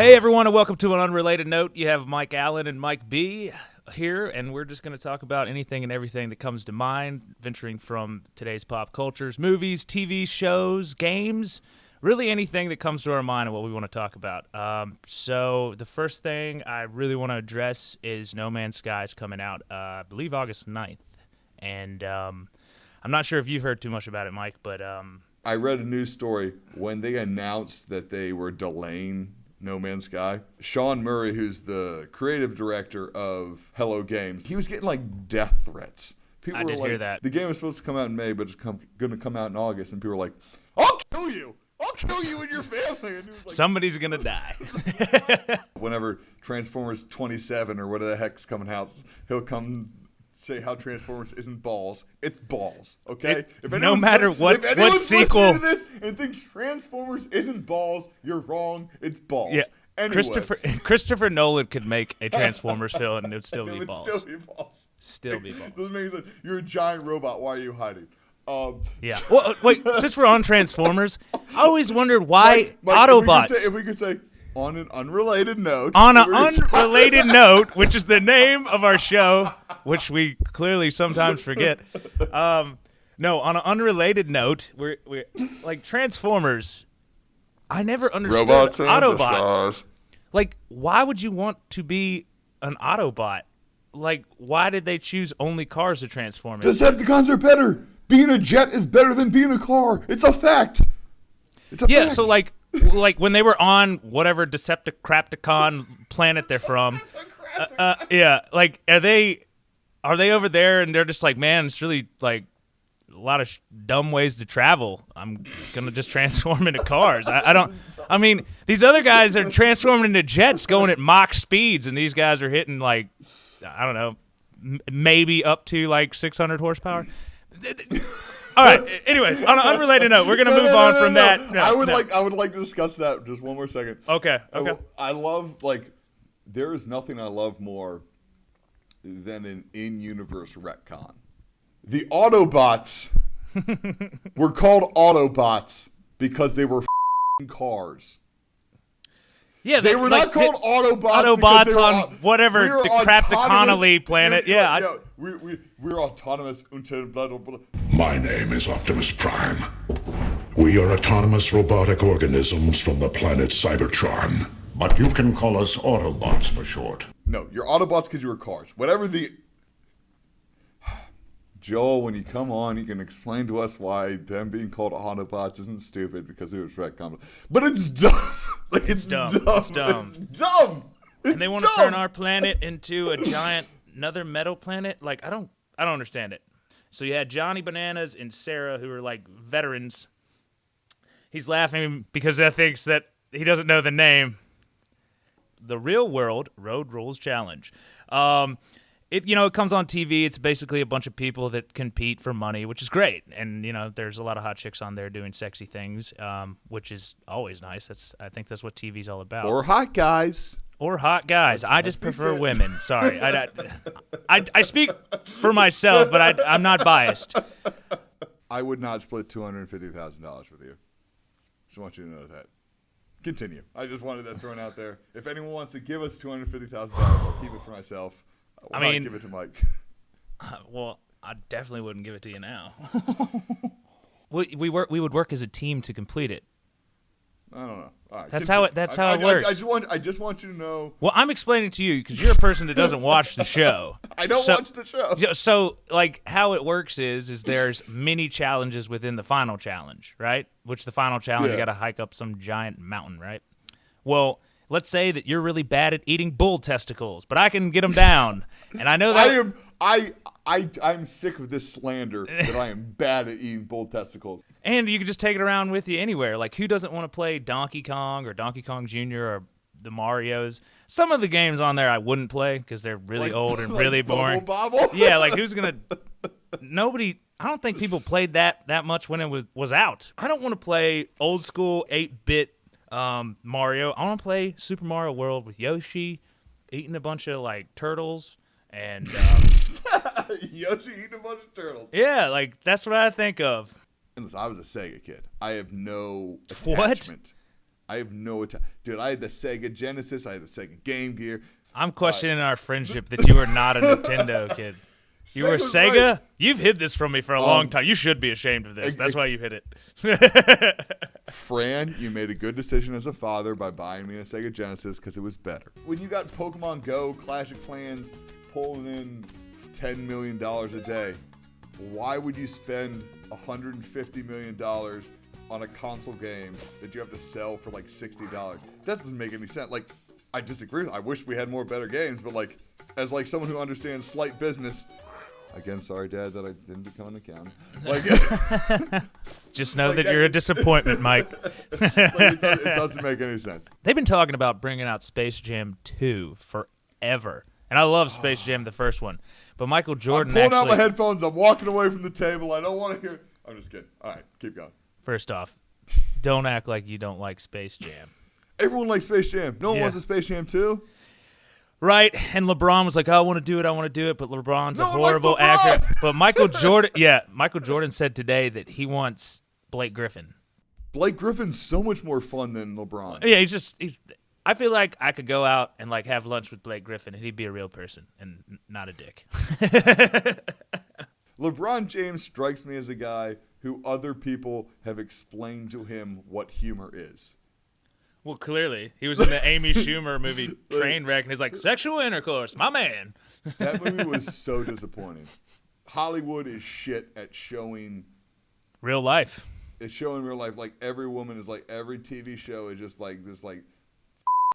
Hey everyone, and welcome to an Unrelated Note. You have Mike Allen and Mike B here, and we're just going to talk about anything and everything that comes to mind, venturing from today's pop cultures, movies, TV shows, games, really anything that comes to our mind and what we want to talk about. So the first thing I really want to address is No Man's Sky is coming out, I believe August 9th, and I'm not sure if you've heard too much about it, Mike, but... I read a news story when they announced that they were delaying No Man's Sky. Sean Murray, who's the creative director of Hello Games, he was getting like death threats. I did hear that. The game was supposed to come out in May, but it's going to come out in August, and people were like, "I'll kill you! I'll kill you and your family!" And he was like, somebody's gonna die. Whenever Transformers 27 or whatever the heck's coming out, he'll come say how Transformers isn't balls. It's balls, okay? No matter what sequel to this and thinks Transformers isn't balls, you're wrong. It's balls. Yeah. Anyway. Christopher Nolan could make a Transformers film and it would still be balls. Still be balls. Still be balls. Doesn't make sense. You're a giant robot. Why are you hiding? Yeah. Well, wait. Since we're on Transformers, I always wondered why Mike, Autobots. If we could say on an unrelated note. On an unrelated note, which is the name of our show, which we clearly sometimes forget. No, on an unrelated note, we're like Transformers. I never understood robots and Autobots. Like, why would you want to be an Autobot? Like, why did they choose only cars to transform into? Decepticons are better. Being a jet is better than being a car. It's a fact. It's a fact. So like when they were on whatever Decepticon planet they're from, like are they over there and they're just like, man, it's really like a lot of dumb ways to travel. I'm gonna just transform into cars. I mean, these other guys are transforming into jets going at Mach speeds, and these guys are hitting like, I don't know, maybe up to like 600 horsepower. All right. Anyways, on an unrelated note, we're gonna move on from that. I would like to discuss that just one more second. Okay. I love there is nothing I love more than an in-universe retcon. The Autobots were called Autobots because they were cars. Yeah, they were not called Autobots. Autobots on whatever the Craptaconally planet. We're autonomous. My name is Optimus Prime. We are autonomous robotic organisms from the planet Cybertron. But you can call us Autobots for short. No, you're Autobots because you were cars. Whatever the... Joel, when you come on, you can explain to us why them being called Autobots isn't stupid because it was retcon. But it's dumb. It's dumb. It's dumb. And they want to turn our planet into a giant another metal planet? Like, I don't understand it. So you had Johnny Bananas and Sarah, who are like veterans. He's laughing because he thinks that he doesn't know the name. The Real World Road Rules Challenge. It comes on TV. It's basically a bunch of people that compete for money, which is great. And, there's a lot of hot chicks on there doing sexy things, which is always nice. I think that's what TV's all about. Or hot guys. I just prefer women. Sorry. I speak for myself, but I'm not biased. I would not split $250,000 with you. Just want you to know that. Continue. I just wanted that thrown out there. If anyone wants to give us $250,000, I'll keep it for myself. I will not give it to Mike. Well, I definitely wouldn't give it to you now. We would work as a team to complete it. I don't know. All right, that's how it works. I just want you to know. Well, I'm explaining to you because you're a person that doesn't watch the show. I don't watch the show. So, like, how it works is there's mini challenges within the final challenge, right? Which the final challenge, you got to hike up some giant mountain, right? Well, let's say that you're really bad at eating bull testicles, but I can get them down, and I know that I'm sick of this slander that I am bad at eating bull testicles. And you can just take it around with you anywhere. Like, who doesn't want to play Donkey Kong or Donkey Kong Jr. or the Marios? Some of the games on there I wouldn't play because they're really old and really boring. Bobble? Yeah, like who's gonna? Nobody. I don't think people played that much when it was out. I don't want to play old school 8-bit Mario. I want to play Super Mario World with Yoshi, eating a bunch of like turtles and. Yoshi eating a bunch of turtles. Yeah, like that's what I think of. Listen, I was a Sega kid. I have no attachment. I have no dude. I had the Sega Genesis. I had the Sega Game Gear. I'm questioning our friendship that you were not a Nintendo kid. You were Sega? Right. You've hid this from me for a long time. You should be ashamed of this. That's why you hid it. Fran, you made a good decision as a father by buying me a Sega Genesis because it was better. When you got Pokemon Go, Clash of Clans pulling in $10 million a day, why would you spend $150 million on a console game that you have to sell for like $60? That doesn't make any sense. Like, I disagree. I wish we had more better games, but like, as like someone who understands slight business, again, sorry, Dad, that I didn't become an accountant. Like, just know that you're a disappointment, Mike. It doesn't make any sense. They've been talking about bringing out Space Jam 2 forever, and I love Space Jam, the first one. But Michael Jordan, I'm pulling out my headphones. I'm walking away from the table. I don't want to hear. I'm just kidding. All right, keep going. First off, don't act like you don't like Space Jam. Everyone likes Space Jam. No one wants a Space Jam 2. Right, and LeBron was like, I want to do it, but LeBron's a horrible actor. But Michael Jordan said today that he wants Blake Griffin. Blake Griffin's so much more fun than LeBron. Yeah, I feel like I could go out and like have lunch with Blake Griffin and he'd be a real person and not a dick. LeBron James strikes me as a guy who other people have explained to him what humor is. Well, clearly. He was in the Amy Schumer movie Trainwreck, and he's like, sexual intercourse, my man. That movie was so disappointing. Hollywood is shit at showing real life. It's showing real life. Like, every woman is like, every TV show is just like this, like,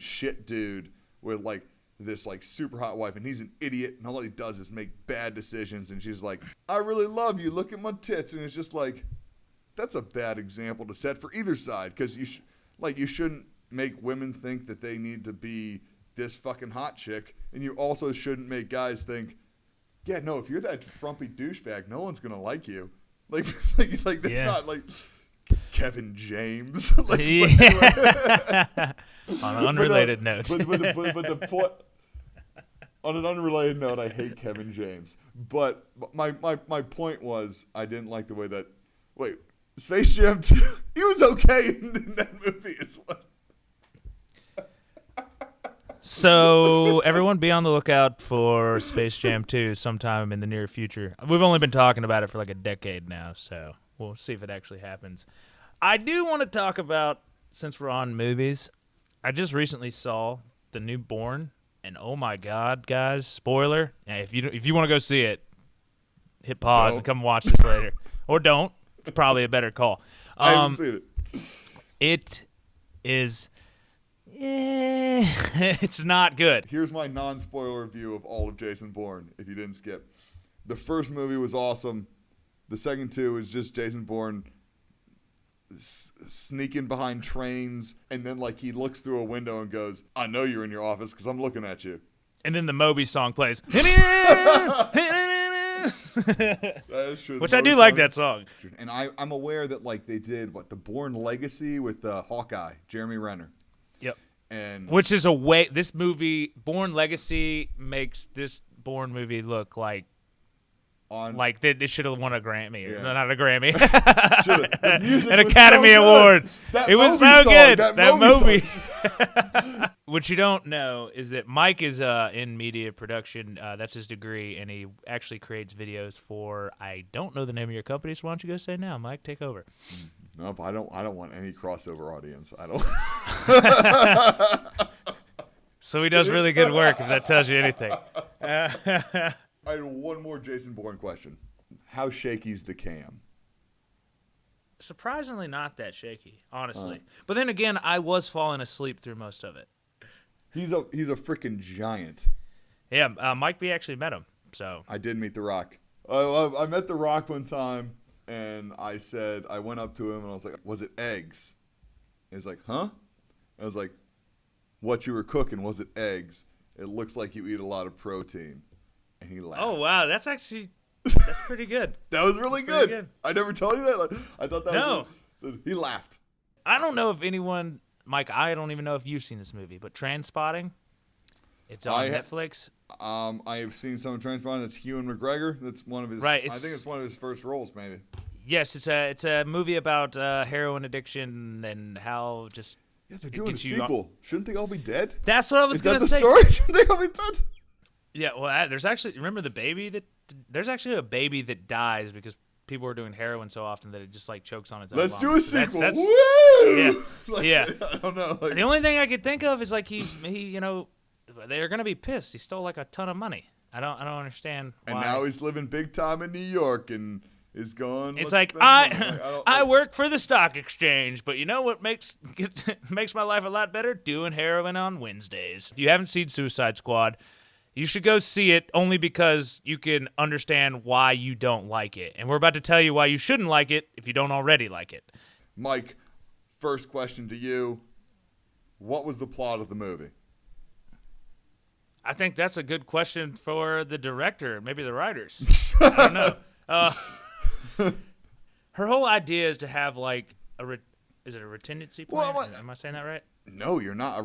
shit dude with, like, this, like, super hot wife, and he's an idiot, and all he does is make bad decisions, and she's like, I really love you, look at my tits, and it's just like, that's a bad example to set for either side, because you shouldn't make women think that they need to be this fucking hot chick, and you also shouldn't make guys think, yeah, no, if you're that frumpy douchebag, no one's gonna like you. Like that's not like Kevin James. On an unrelated note. But the point. On an unrelated note, I hate Kevin James. But my point was, I didn't like the way that. Wait, Space Jam 2. He was okay in that movie as well. So everyone be on the lookout for Space Jam 2 sometime in the near future. We've only been talking about it for like a decade now, so we'll see if it actually happens. I do want to talk about, since we're on movies, I just recently saw the new Bourne, and oh my God, guys, spoiler. If you want to go see it, hit pause and come watch this later. Or don't. It's probably a better call. I haven't seen it. It is... it's not good. Here's my non-spoiler review of all of Jason Bourne, if you didn't skip. The first movie was awesome. The second two is just Jason Bourne sneaking behind trains, and then like he looks through a window and goes, I know you're in your office because I'm looking at you. And then the Moby song plays. That is true. Which I do like that song. And I'm aware that like they did the Bourne Legacy with Hawkeye, Jeremy Renner. Yep. And which is this movie, Bourne Legacy, makes this Bourne movie look like they should have won a Grammy. Yeah. No, not a Grammy. An Academy Award. It was so good. That movie. Song. What you don't know is that Mike is in media production. That's his degree, and he actually creates videos for, I don't know the name of your company, so why don't you go say it now, Mike? Take over. Nope, I don't want any crossover audience. I don't. So he does really good work, if that tells you anything. I had one more Jason Bourne question. How shaky's the cam? Surprisingly not that shaky, honestly. But then again, I was falling asleep through most of it. He's a freaking giant. Yeah, Mike B actually met him. So I did meet The Rock. I met The Rock one time, and I went up to him, and I was like, was it eggs? And he's like, huh? I was like, what you were cooking, was it eggs? It looks like you eat a lot of protein. And he laughed. Oh, wow. That's pretty good. That was really good. I never told you that. Like, I thought that was good. He laughed. I don't know if anyone, Mike, I don't even know if you've seen this movie, but Trainspotting, it's on Netflix. I have seen some of Trainspotting. That's Ewan McGregor. That's one of his, I think it's one of his first roles, maybe. Yes, it's a movie about heroin addiction and how just Yeah, they're doing a gets you sequel. Shouldn't they all be dead? That's what I was Is gonna that the say. story? Shouldn't they all be dead? Yeah, well, there's actually remember the baby that there's actually a baby that dies because people are doing heroin so often that it just like chokes on its own. Let's do a vomit. So sequel. that's, Woo! yeah, Like, yeah. I don't know. Like, The only thing I could think of is like he they're gonna be pissed. He stole like a ton of money. I don't understand why. and now he's living big time in New York and is going. It's "Let's like spend money." Like, I work for the stock exchange, but you know what makes my life a lot better? Doing heroin on Wednesdays. If you haven't seen Suicide Squad, you should go see it only because you can understand why you don't like it. And we're about to tell you why you shouldn't like it if you don't already like it. Mike, first question to you. What was the plot of the movie? I think that's a good question for the director, maybe the writers. I don't know. Her whole idea is to have like is it a redundancy plan? Am I saying that right? No, you're not.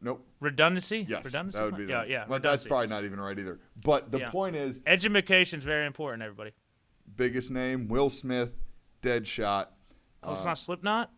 Nope. Redundancy? Yes, Redundancy? that would be the yeah. Well, that's probably not even right either. But the point is, education is very important, everybody. biggest name, Will Smith, Deadshot. Oh, it's not Slipknot?